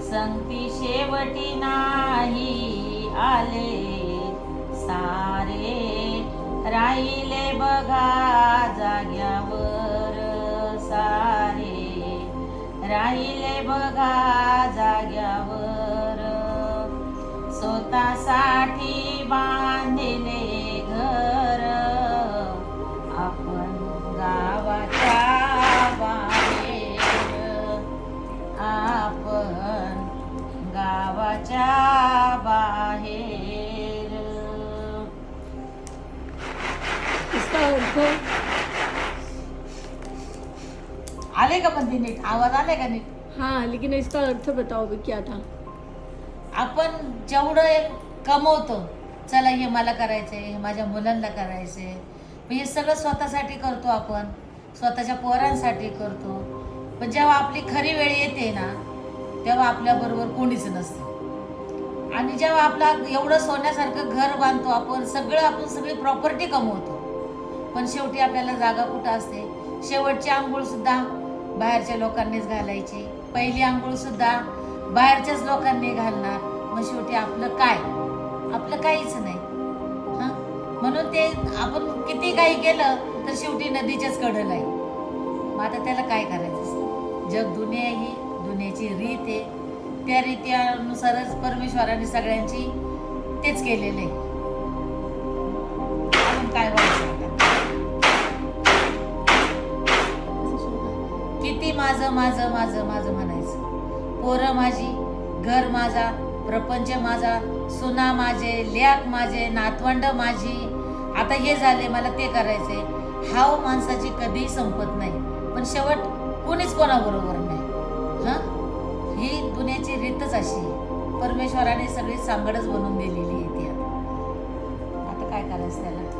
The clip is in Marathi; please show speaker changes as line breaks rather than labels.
संगती शेवटी नाही आले सारे, राहिले बघा जाग्यावर सारे, राहिले बघा जाग्यावर, स्वतःसाठी बांधले घर आपण गावाच्या बाहेर, आपण गावाच्या बाहेर.
इसका अर्थ
आले का पण नीट आवाज आले का नीट?
हाँ, लेकिन इसका अर्थ बताओ भी क्या था.
आपण जेवढं एक कमवतो, चला हे मला करायचंय, हे माझ्या मुलांना करायचंय, हे सगळं स्वतःसाठी करतो, आपण स्वतःच्या पोरांसाठी करतो. पण जेव्हा आपली खरी वेळ येते ना, तेव्हा आपल्याबरोबर कोणीच नसतं. आणि जेव्हा आपला एवढं सोन्यासारखं घर बांधतो, आपण सगळी प्रॉपर्टी कमवतो, पण शेवटी आपल्याला जागा कुठं असते? शेवटची आंघोळ सुद्धा बाहेरच्या लोकांनीच घालायची, पहिली आंघोळ सुद्धा बाहेरच्याच लोकांनी घालणार. मग शेवटी आपलं काय? आपलं काहीच नाही. हां, म्हणून ते आपण किती काही केलं तर शेवटी नदीच्याच कडेला आहे. मग आता त्याला काय करायचं? जग दुनिया ही दुनियाची रीत आहे, त्या रीतीनुसारच परमेश्वराने सगळ्यांची तेच केलेलं आहे. आपण काय व्हायचं? किती माझं माझं माझं माझं म्हणायचं? पोरं माझी, घर माझा, प्रपंच माझा, सुना माझे, लेक माझे, नातवंड माझी. आता हे झाले, मला ते करायचे. हाव माणसाची कधीही संपत नाही, पण शेवट कोणीच कोणाबरोबर नाही. हां, ही दुनियाची रीतच अशी आहे. परमेश्वराने सगळी सांगडच बनवून दिलेली आहे ती. आता काय करायचं त्याला?